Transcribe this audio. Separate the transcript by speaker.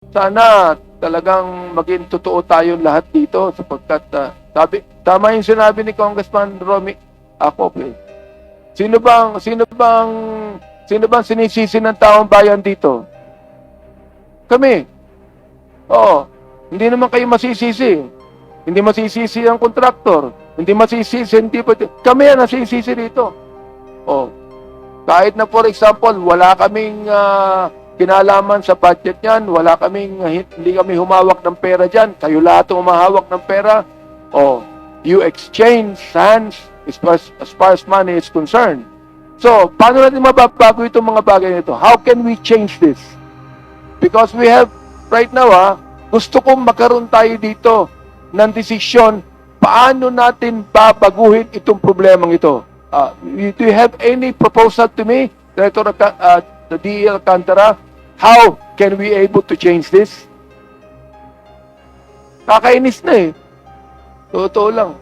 Speaker 1: Sana talagang maging totoo tayong lahat dito sapagkat tama yung sinabi ni Congressman Romy Akop eh. Sino bang sinisisi ng taong bayan dito? Kami. Oo. Hindi naman kayo masisisi. Hindi masisisi ang kontraktor. Hindi masisisi, hindi pa. Kami ang nasisisi dito. Oh. Kahit na for example, wala kaming kinalaman sa budget niyan, wala kaming, hindi kami humawak ng pera diyan. Kayo lahat ang humahawak ng pera. Oh, you exchange hands as far as money is concerned. So, paano natin mababago itong mga bagay nito? How can we change this? Because we have, right now gusto kong magkaroon tayo dito ng desisyon paano natin babaguhin itong problemang ito. Do you have any proposal to me, Director the DE Alcantara? How can we able to change this? Kakainis na eh. Totoo lang.